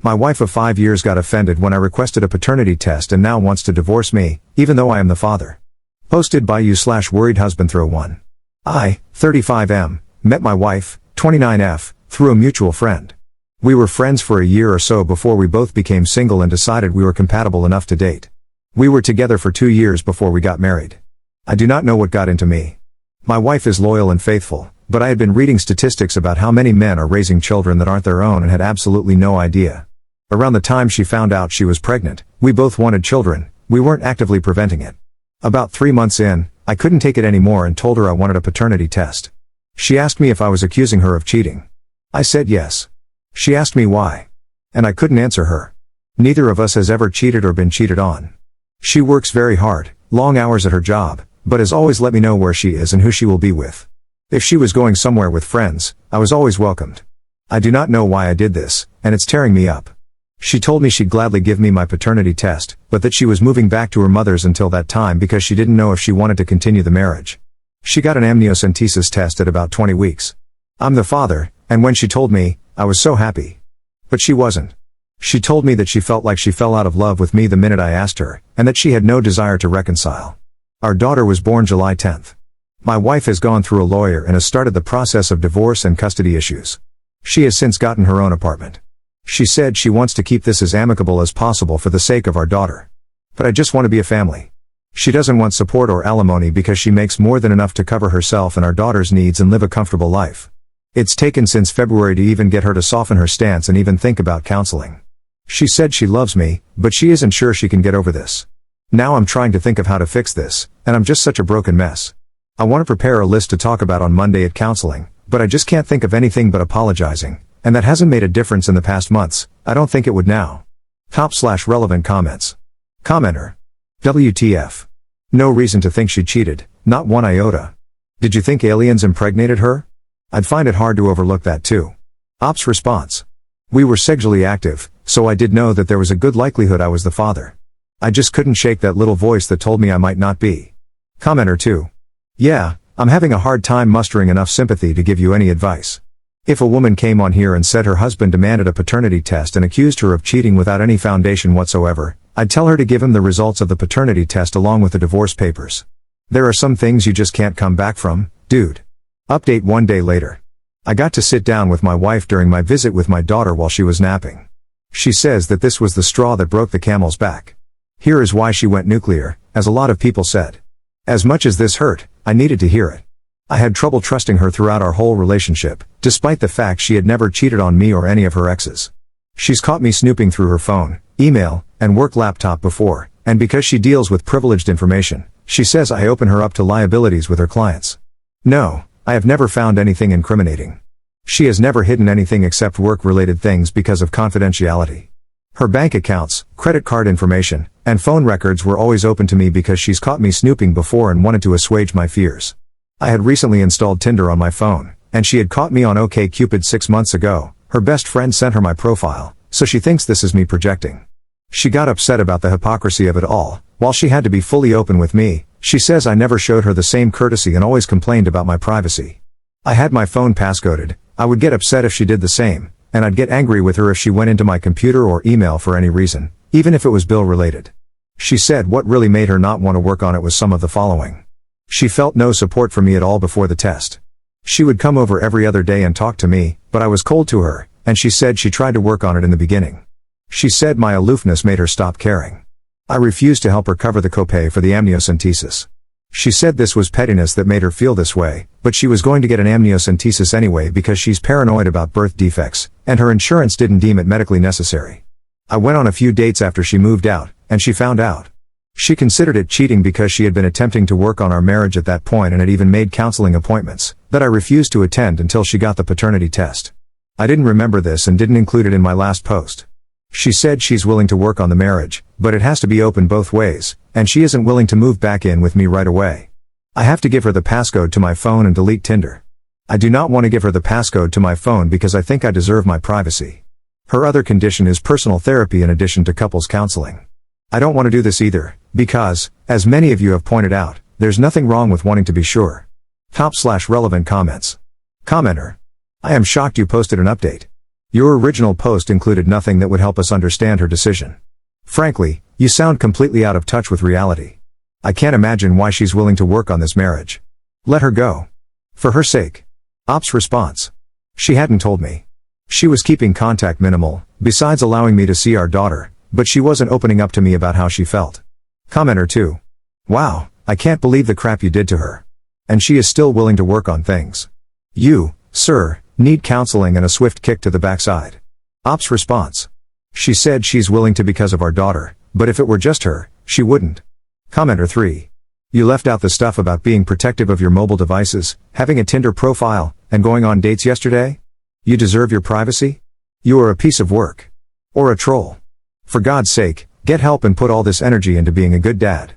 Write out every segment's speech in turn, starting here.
My wife of 5 years got offended when I requested a paternity test and now wants to divorce me, even though I am the father. Posted by you/worried husband throw 1. I, 35M, met my wife, 29F, through a mutual friend. We were friends for a year or so before we both became single and decided we were compatible enough to date. We were together for 2 years before we got married. I do not know what got into me. My wife is loyal and faithful, but I had been reading statistics about how many men are raising children that aren't their own and had absolutely no idea. Around the time she found out she was pregnant, we both wanted children, we weren't actively preventing it. About 3 months in, I couldn't take it anymore and told her I wanted a paternity test. She asked me if I was accusing her of cheating. I said yes. She asked me why. And I couldn't answer her. Neither of us has ever cheated or been cheated on. She works very hard, long hours at her job, but has always let me know where she is and who she will be with. If she was going somewhere with friends, I was always welcomed. I do not know why I did this, and it's tearing me up. She told me she'd gladly give me my paternity test, but that she was moving back to her mother's until that time because she didn't know if she wanted to continue the marriage. She got an amniocentesis test at about 20 weeks. I'm the father, and when she told me, I was so happy. But she wasn't. She told me that she felt like she fell out of love with me the minute I asked her, and that she had no desire to reconcile. Our daughter was born July 10th. My wife has gone through a lawyer and has started the process of divorce and custody issues. She has since gotten her own apartment. She said she wants to keep this as amicable as possible for the sake of our daughter. But I just want to be a family. She doesn't want support or alimony because she makes more than enough to cover herself and our daughter's needs and live a comfortable life. It's taken since February to even get her to soften her stance and even think about counseling. She said she loves me, but she isn't sure she can get over this. Now I'm trying to think of how to fix this, and I'm just such a broken mess. I want to prepare a list to talk about on Monday at counseling, but I just can't think of anything but apologizing. And that hasn't made a difference in the past months, I don't think it would now. Top/relevant comments. Commenter. WTF. No reason to think she cheated, not one iota. Did you think aliens impregnated her? I'd find it hard to overlook that too. Ops response. We were sexually active, so I did know that there was a good likelihood I was the father. I just couldn't shake that little voice that told me I might not be. Commenter 2. Yeah, I'm having a hard time mustering enough sympathy to give you any advice. If a woman came on here and said her husband demanded a paternity test and accused her of cheating without any foundation whatsoever, I'd tell her to give him the results of the paternity test along with the divorce papers. There are some things you just can't come back from, dude. Update 1 day later. I got to sit down with my wife during my visit with my daughter while she was napping. She says that this was the straw that broke the camel's back. Here is why she went nuclear, as a lot of people said. As much as this hurt, I needed to hear it. I had trouble trusting her throughout our whole relationship, despite the fact she had never cheated on me or any of her exes. She's caught me snooping through her phone, email, and work laptop before, and because she deals with privileged information, she says I open her up to liabilities with her clients. No, I have never found anything incriminating. She has never hidden anything except work-related things because of confidentiality. Her bank accounts, credit card information, and phone records were always open to me because she's caught me snooping before and wanted to assuage my fears. I had recently installed Tinder on my phone, and she had caught me on OkCupid 6 months ago. Her best friend sent her my profile, so she thinks this is me projecting. She got upset about the hypocrisy of it all. While she had to be fully open with me, she says I never showed her the same courtesy and always complained about my privacy. I had my phone passcoded. I would get upset if she did the same, and I'd get angry with her if she went into my computer or email for any reason, even if it was bill related. She said what really made her not want to work on it was some of the following. She felt no support from me at all before the test. She would come over every other day and talk to me, but I was cold to her, and she said she tried to work on it in the beginning. She said my aloofness made her stop caring. I refused to help her cover the copay for the amniocentesis. She said this was pettiness that made her feel this way, but she was going to get an amniocentesis anyway because she's paranoid about birth defects, and her insurance didn't deem it medically necessary. I went on a few dates after she moved out, and she found out. She considered it cheating because she had been attempting to work on our marriage at that point and had even made counseling appointments that I refused to attend until she got the paternity test. I didn't remember this and didn't include it in my last post. She said she's willing to work on the marriage, but it has to be open both ways, and she isn't willing to move back in with me right away. I have to give her the passcode to my phone and delete Tinder. I do not want to give her the passcode to my phone because I think I deserve my privacy. Her other condition is personal therapy in addition to couples counseling. I don't want to do this either, because, as many of you have pointed out, there's nothing wrong with wanting to be sure. Top/relevant comments. Commenter. I am shocked you posted an update. Your original post included nothing that would help us understand her decision. Frankly, you sound completely out of touch with reality. I can't imagine why she's willing to work on this marriage. Let her go. For her sake. Op's response. She hadn't told me. She was keeping contact minimal, besides allowing me to see our daughter, but she wasn't opening up to me about how she felt. Commenter 2. Wow, I can't believe the crap you did to her. And she is still willing to work on things. You, sir, need counseling and a swift kick to the backside. Op's response. She said she's willing to because of our daughter, but if it were just her, she wouldn't. Commenter 3. You left out the stuff about being protective of your mobile devices, having a Tinder profile, and going on dates yesterday? You deserve your privacy? You are a piece of work. Or a troll. For God's sake, get help and put all this energy into being a good dad.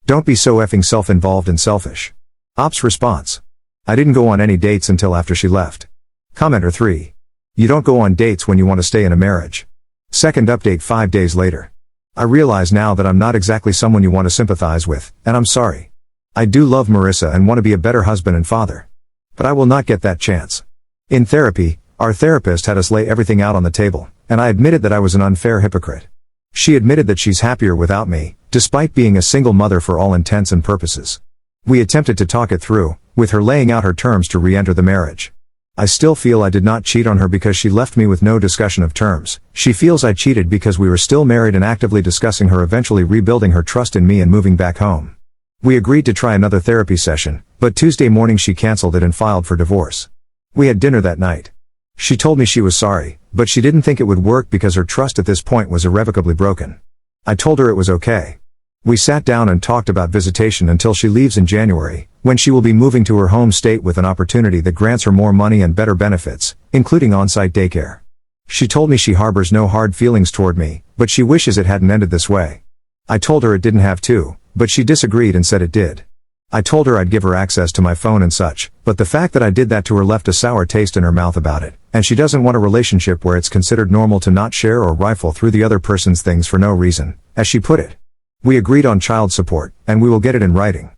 Don't be so effing self-involved and selfish. Op's response. I didn't go on any dates until after she left. Commenter 3. You don't go on dates when you want to stay in a marriage. Second update 5 days later. I realize now that I'm not exactly someone you want to sympathize with, and I'm sorry. I do love Marissa and want to be a better husband and father. But I will not get that chance. In therapy, our therapist had us lay everything out on the table, and I admitted that I was an unfair hypocrite. She admitted that she's happier without me, despite being a single mother for all intents and purposes. We attempted to talk it through, with her laying out her terms to re-enter the marriage. I still feel I did not cheat on her because she left me with no discussion of terms. She feels I cheated because we were still married and actively discussing her eventually rebuilding her trust in me and moving back home. We agreed to try another therapy session, but Tuesday morning she canceled it and filed for divorce. We had dinner that night. She told me she was sorry, but she didn't think it would work because her trust at this point was irrevocably broken. I told her it was okay. We sat down and talked about visitation until she leaves in January, when she will be moving to her home state with an opportunity that grants her more money and better benefits, including on-site daycare. She told me she harbors no hard feelings toward me, but she wishes it hadn't ended this way. I told her it didn't have to, but she disagreed and said it did. I told her I'd give her access to my phone and such, but the fact that I did that to her left a sour taste in her mouth about it, and she doesn't want a relationship where it's considered normal to not share or rifle through the other person's things for no reason, as she put it. We agreed on child support, and we will get it in writing.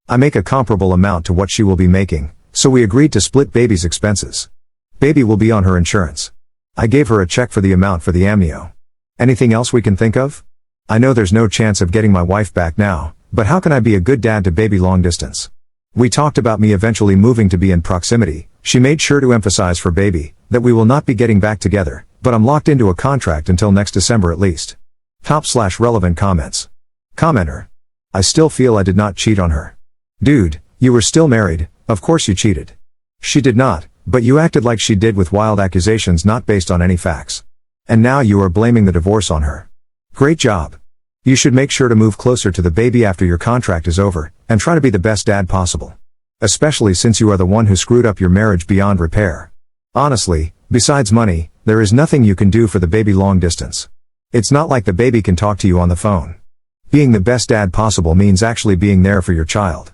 I make a comparable amount to what she will be making, so we agreed to split baby's expenses. Baby will be on her insurance. I gave her a check for the amount for the amnio. Anything else we can think of? I know there's no chance of getting my wife back now, but how can I be a good dad to baby long distance? We talked about me eventually moving to be in proximity. She made sure to emphasize for baby, that we will not be getting back together, but I'm locked into a contract until next December at least. Top/relevant comments. Commenter. I still feel I did not cheat on her. Dude, you were still married, of course you cheated. She did not, but you acted like she did with wild accusations not based on any facts. And now you are blaming the divorce on her. Great job. You should make sure to move closer to the baby after your contract is over, and try to be the best dad possible. Especially since you are the one who screwed up your marriage beyond repair. Honestly, besides money, there is nothing you can do for the baby long distance. It's not like the baby can talk to you on the phone. Being the best dad possible means actually being there for your child.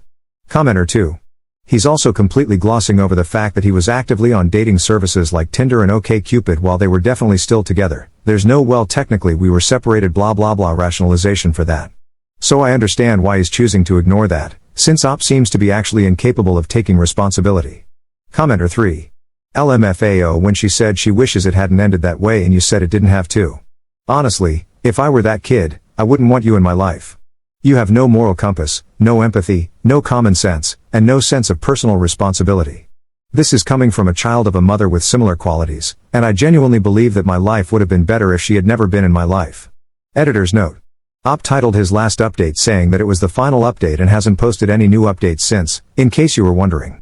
Commenter 2. He's also completely glossing over the fact that he was actively on dating services like Tinder and OkCupid while they were definitely still together. There's no well technically we were separated blah blah blah rationalization for that. So I understand why he's choosing to ignore that, since Op seems to be actually incapable of taking responsibility. Commenter 3. LMFAO when she said she wishes it hadn't ended that way and you said it didn't have to. Honestly, if I were that kid, I wouldn't want you in my life. You have no moral compass, no empathy, no common sense, and no sense of personal responsibility. This is coming from a child of a mother with similar qualities, and I genuinely believe that my life would have been better if she had never been in my life. Editor's note. Op titled his last update saying that it was the final update and hasn't posted any new updates since, in case you were wondering.